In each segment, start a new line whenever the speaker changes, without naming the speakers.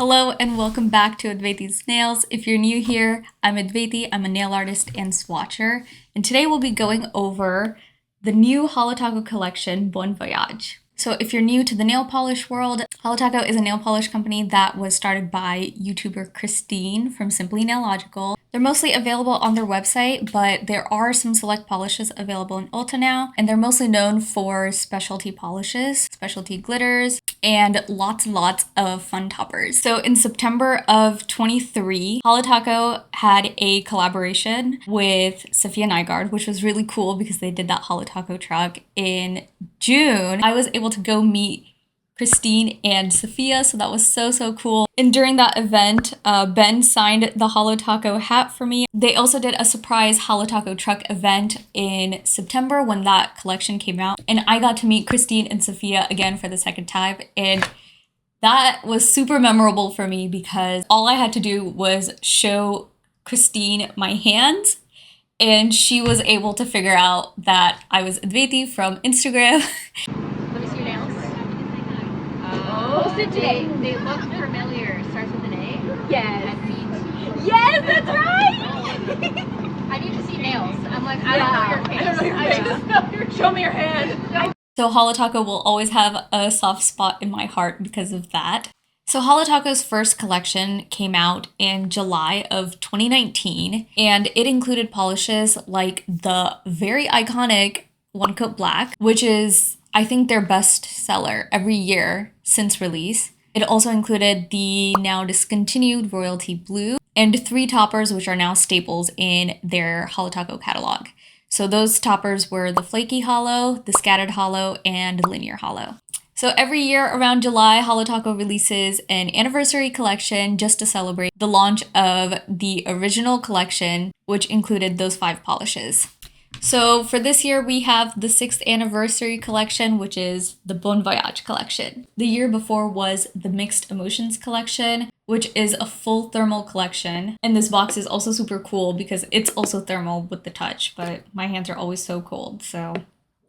Hello and welcome back to Advaiti's Nails. If you're new here, I'm Advaiti. I'm a nail artist and swatcher, and today we'll be going over the new Holo Taco collection, Voyage. So if you're new to the nail polish world, Holo Taco is a nail polish company that was started by YouTuber Cristine from Simply Nailogical. They're mostly available on their website, but there are some select polishes available in Ulta now, and they're mostly known for specialty polishes, specialty glitters, and lots and lots of fun toppers. So in September of 23, Holo Taco had a collaboration with Sophia Nygaard, which was really cool because they did that Holo Taco truck. In June, I was able to go meet Cristine and Sophia, so that was so cool. And during that event, Ben signed the Holo Taco hat for me. They also did a surprise Holo Taco truck event in September when that collection came out, and I got to meet Cristine and Sophia again for the second time, and that was super memorable for me because all I had to do was show Cristine my hands, and she was able to figure out that I was Advaiti from Instagram.
Let me see your nails. Posted today. They look familiar. Starts with an A. Yes. Yes, that's right. I need to see nails. I'm like, I don't know your face. I don't know your face. I just know your. Show me your hand.
So Holo Taco will always have a soft spot in my heart because of that. So Holo Taco's first collection came out in July of 2019, and it included polishes like the very iconic One Coat Black, which is, I think, their best seller every year since release. It also included the now discontinued Royalty Blue and 3 toppers, which are now staples in their Holo Taco catalog. So those toppers were the Flaky Holo, the Scattered Holo, and Linear Holo. So every year around July, Holo Taco releases an anniversary collection just to celebrate the launch of the original collection, which included those 5 polishes. So for this year, we have the 6th anniversary collection, which is the Bon Voyage collection. The year before was the Mixed Emotions collection, which is a full thermal collection. And this box is also super cool because it's also thermal with the touch, but my hands are always so cold, so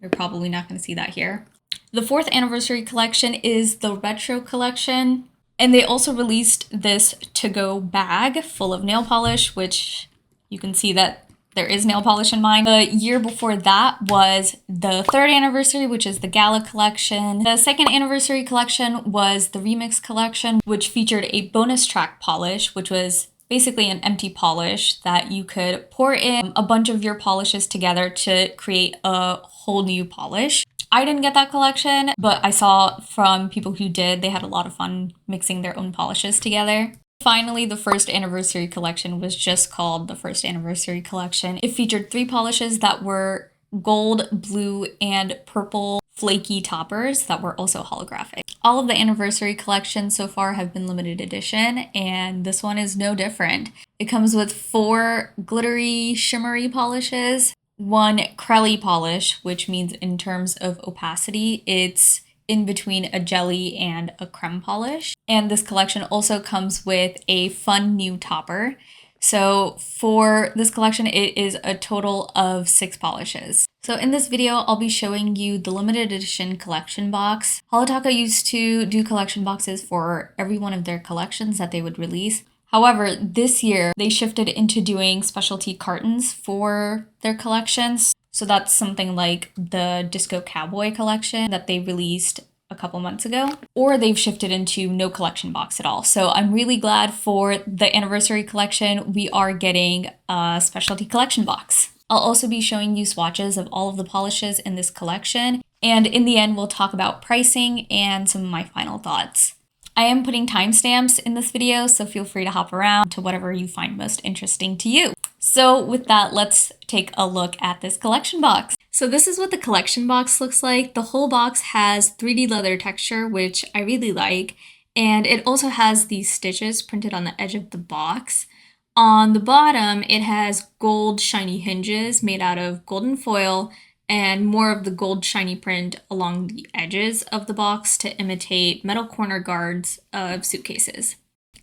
you're probably not going to see that here. The 4th anniversary collection is the Retro collection, and they also released this to-go bag full of nail polish, which you can see that there is nail polish in mine. The year before that was the 3rd anniversary, which is the Gala collection. The 2nd anniversary collection was the Remix collection, which featured a bonus track polish, which was basically an empty polish that you could pour in a bunch of your polishes together to create a whole new polish. I didn't get that collection, but I saw from people who did, they had a lot of fun mixing their own polishes together. Finally, the 1st anniversary collection was just called the 1st anniversary collection. It featured 3 polishes that were gold, blue, and purple flaky toppers that were also holographic. All of the anniversary collections so far have been limited edition, and this one is no different. It comes with 4 glittery, shimmery polishes, 1 crelly polish, which means in terms of opacity, it's in between a jelly and a creme polish. And this collection also comes with a fun new topper. So for this collection, it is a total of 6 polishes. So in this video, I'll be showing you the limited edition collection box. Holo Taco used to do collection boxes for every one of their collections that they would release. However, this year, they shifted into doing specialty cartons for their collections. So that's something like the Disco Cowboy collection that they released a couple months ago, or they've shifted into no collection box at all. So I'm really glad for the anniversary collection, we are getting a specialty collection box. I'll also be showing you swatches of all of the polishes in this collection. And in the end, we'll talk about pricing and some of my final thoughts. I am putting timestamps in this video, so feel free to hop around to whatever you find most interesting to you. So with that, let's take a look at this collection box. So this is what the collection box looks like. The whole box has 3D leather texture, which I really like. And it also has these stitches printed on the edge of the box. On the bottom, it has gold shiny hinges made out of golden foil and more of the gold shiny print along the edges of the box to imitate metal corner guards of suitcases.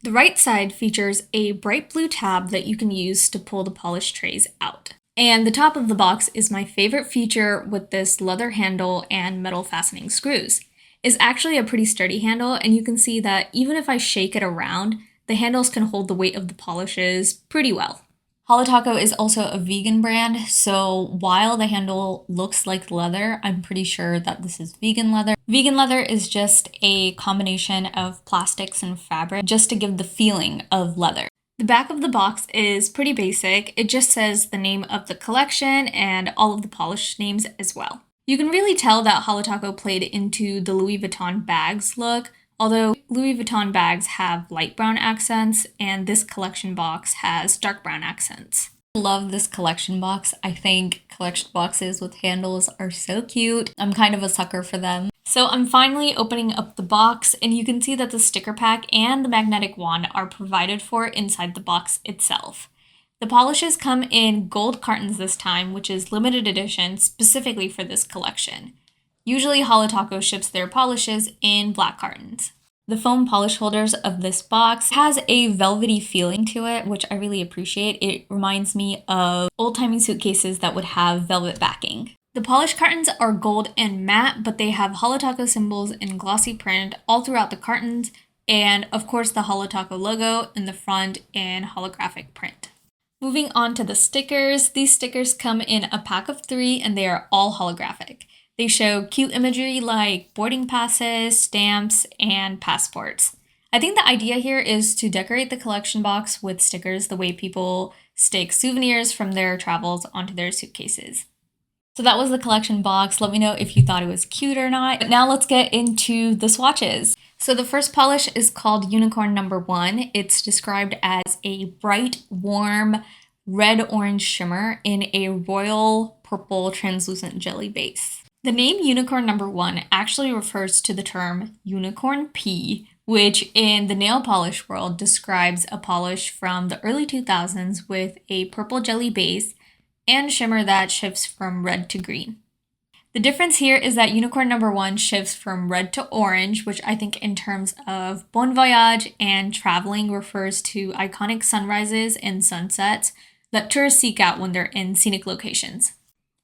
The right side features a bright blue tab that you can use to pull the polish trays out. And the top of the box is my favorite feature with this leather handle and metal fastening screws. is actually a pretty sturdy handle, and you can see that even if I shake it around, the handles can hold the weight of the polishes pretty well. Holo Taco is also a vegan brand, so while the handle looks like leather, I'm pretty sure that this is vegan leather. Vegan leather is just a combination of plastics and fabric just to give the feeling of leather. The back of the box is pretty basic. It just says the name of the collection and all of the polish names as well. You can really tell that Holo Taco played into the Louis Vuitton bags look, although Louis Vuitton bags have light brown accents and this collection box has dark brown accents. I love this collection box. I think collection boxes with handles are so cute. I'm kind of a sucker for them. So I'm finally opening up the box, and you can see that the sticker pack and the magnetic wand are provided for inside the box itself. The polishes come in gold cartons this time, which is limited edition specifically for this collection. Usually Holo Taco ships their polishes in black cartons. The foam polish holders of this box has a velvety feeling to it, which I really appreciate. It reminds me of old-timey suitcases that would have velvet backing. The polish cartons are gold and matte, but they have Holo Taco symbols in glossy print all throughout the cartons, and of course the Holo Taco logo in the front in holographic print. Moving on to the stickers, these stickers come in a pack of 3 and they are all holographic. They show cute imagery like boarding passes, stamps, and passports. I think the idea here is to decorate the collection box with stickers the way people stick souvenirs from their travels onto their suitcases. So that was the collection box. Let me know if you thought it was cute or not. But now let's get into the swatches. So the first polish is called Unicorn Number 1. It's described as a bright, warm, red-orange shimmer in a royal purple translucent jelly base. The name Unicorn Number 1 actually refers to the term unicorn pea, which in the nail polish world describes a polish from the early 2000s with a purple jelly base and shimmer that shifts from red to green. The difference here is that Unicorn Number 1 shifts from red to orange, which I think in terms of Bon Voyage and traveling refers to iconic sunrises and sunsets that tourists seek out when they're in scenic locations.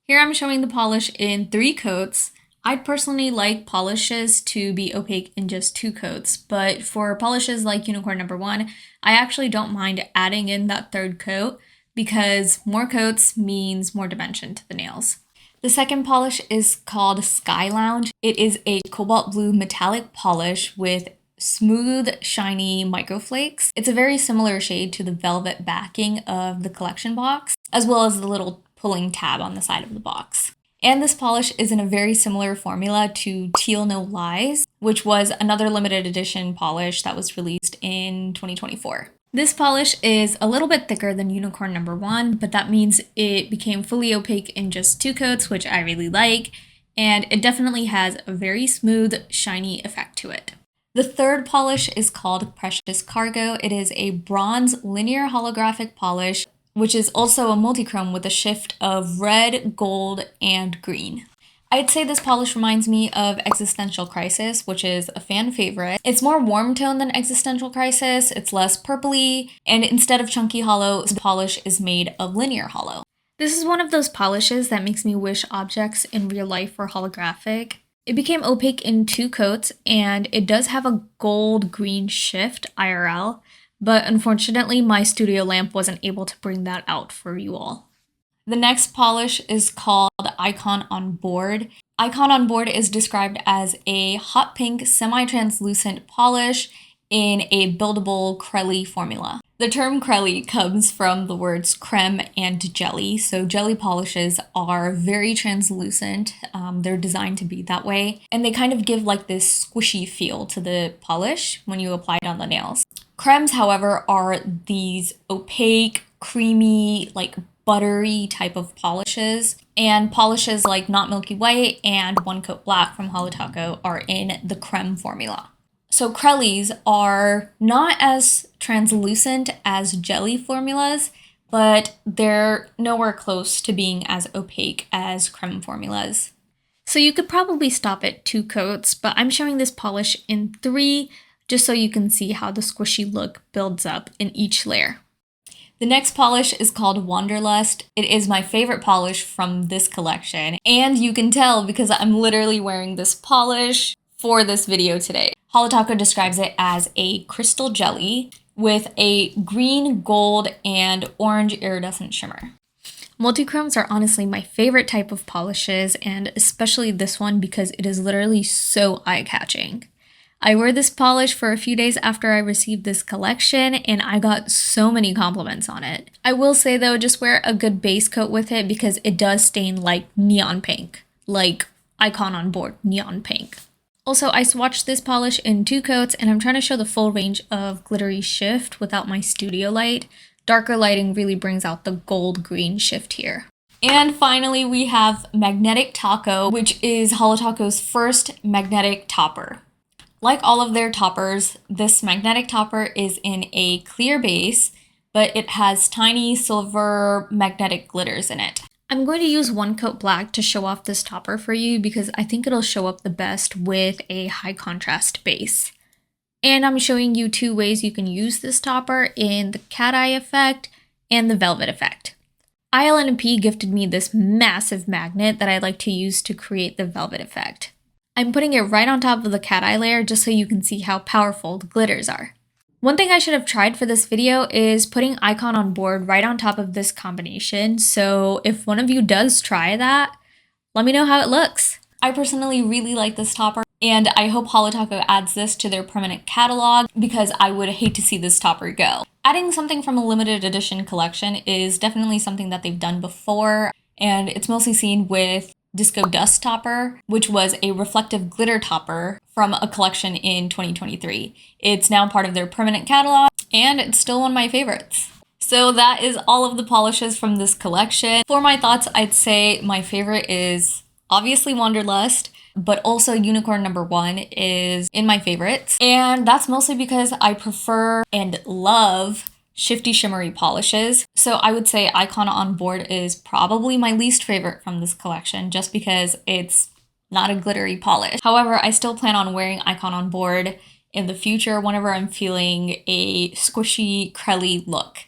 Here I'm showing the polish in 3 coats. I'd personally like polishes to be opaque in just 2 coats, but for polishes like Unicorn Number 1, I actually don't mind adding in that 3rd coat because more coats means more dimension to the nails. The second polish is called Sky Lounge. It is a cobalt blue metallic polish with smooth, shiny microflakes. It's a very similar shade to the velvet backing of the collection box, as well as the little pulling tab on the side of the box. And this polish is in a very similar formula to Teal No Lies, which was another limited edition polish that was released in 2024. This polish is a little bit thicker than Unicorn Number 1, but that means it became fully opaque in just 2 coats, which I really like, and it definitely has a very smooth, shiny effect to it. The third polish is called Precious Cargo. It is a bronze linear holographic polish, which is also a multichrome with a shift of red, gold, and green. I'd say this polish reminds me of Existential Crisis, which is a fan favorite. It's more warm tone than Existential Crisis, it's less purpley, and instead of chunky hollow, the polish is made of linear hollow. This is one of those polishes that makes me wish objects in real life were holographic. It became opaque in 2 coats, and it does have a gold-green shift IRL, but unfortunately my studio lamp wasn't able to bring that out for you all. The next polish is called Icon on Board. Icon on Board is described as a hot pink semi-translucent polish in a buildable Crelly formula. The term Crelly comes from the words creme and jelly, so jelly polishes are very translucent. They're designed to be that way, and they kind of give like this squishy feel to the polish when you apply it on the nails. Cremes, however, are these opaque, creamy, like buttery type of polishes, and polishes like Not Milky White and One Coat Black from Holo Taco are in the creme formula. So Crellys are not as translucent as jelly formulas, but they're nowhere close to being as opaque as creme formulas. So you could probably stop at 2 coats, but I'm showing this polish in 3 just so you can see how the squishy look builds up in each layer. The next polish is called Wanderlust. It is my favorite polish from this collection, and you can tell because I'm literally wearing this polish for this video today. Holo Taco describes it as a crystal jelly with a green, gold, and orange iridescent shimmer. Multichromes are honestly my favorite type of polishes, and especially this one because it is literally so eye-catching. I wore this polish for a few days after I received this collection, and I got so many compliments on it. I will say though, just wear a good base coat with it because it does stain like neon pink, like Icon on Board neon pink. Also, I swatched this polish in 2 coats, and I'm trying to show the full range of glittery shift without my studio light. Darker lighting really brings out the gold-green shift here. And finally, we have Magnetic Taco, which is Holo Taco's first magnetic topper. Like all of their toppers, this magnetic topper is in a clear base, but it has tiny silver magnetic glitters in it. I'm going to use 1 coat black to show off this topper for you because I think it'll show up the best with a high contrast base. And I'm showing you 2 ways you can use this topper in the cat eye effect and the velvet effect. ILNP gifted me this massive magnet that I like to use to create the velvet effect. I'm putting it right on top of the cat eye layer just so you can see how powerful the glitters are. One thing I should have tried for this video is putting Icon on Board right on top of this combination, so if one of you does try that, let me know how it looks. I personally really like this topper, and I hope Holo Taco adds this to their permanent catalog because I would hate to see this topper go. Adding something from a limited edition collection is definitely something that they've done before, and it's mostly seen with Disco Dust Topper, which was a reflective glitter topper from a collection in 2023. It's now part of their permanent catalog, and it's still one of my favorites. So that is all of the polishes from this collection. For my thoughts, I'd say my favorite is obviously Wanderlust, but also Unicorn number 1 is in my favorites. And that's mostly because I prefer and love shifty shimmery polishes. So I would say Icon on Board is probably my least favorite from this collection just because it's not a glittery polish. However, I still plan on wearing Icon on Board in the future whenever I'm feeling a squishy, crelly look.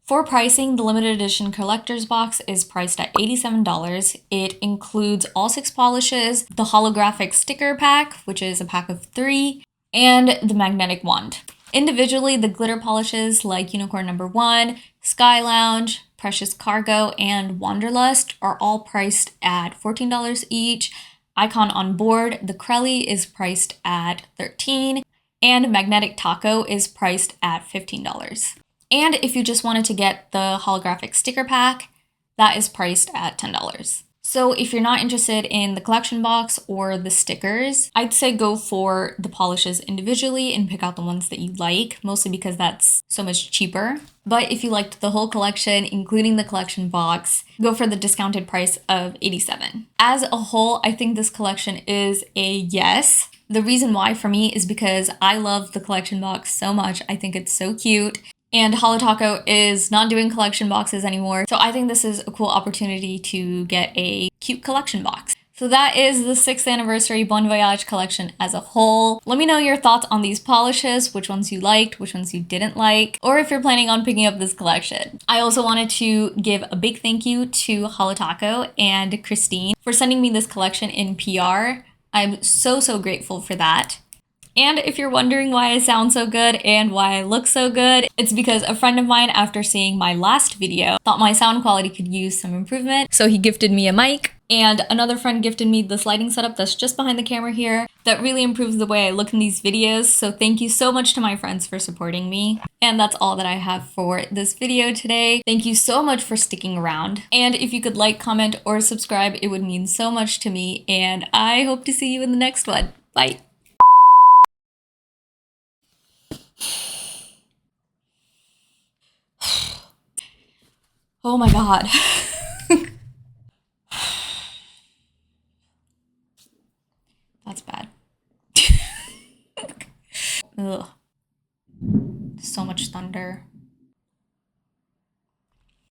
For pricing, the limited edition collector's box is priced at $87. It includes all 6 polishes, the holographic sticker pack, which is a pack of 3, and the magnetic wand. Individually, the glitter polishes like Unicorn number 1, Sky Lounge, Precious Cargo, and Wanderlust are all priced at $14 each. Icon on Board, the Crelly, is priced at $13, and Magnetic Taco is priced at $15. And if you just wanted to get the holographic sticker pack, that is priced at $10. So if you're not interested in the collection box or the stickers, I'd say go for the polishes individually and pick out the ones that you like, mostly because that's so much cheaper. But if you liked the whole collection, including the collection box, go for the discounted price of $87. As a whole, I think this collection is a yes. The reason why for me is because I love the collection box so much. I think it's so cute. And Holo Taco is not doing collection boxes anymore, so I think this is a cool opportunity to get a cute collection box. So that is the 6th anniversary Bon Voyage collection as a whole. Let me know your thoughts on these polishes, which ones you liked, which ones you didn't like, or if you're planning on picking up this collection. I also wanted to give a big thank you to Holo Taco and Cristine for sending me this collection in PR. I'm so grateful for that. And if you're wondering why I sound so good and why I look so good, it's because a friend of mine, after seeing my last video, thought my sound quality could use some improvement, so he gifted me a mic. And another friend gifted me this lighting setup that's just behind the camera here that really improves the way I look in these videos. So thank you so much to my friends for supporting me. And that's all that I have for this video today. Thank you so much for sticking around. And if you could like, comment, or subscribe, it would mean so much to me. And I hope to see you in the next one. Bye. Oh my God. That's bad. Ugh. So much thunder.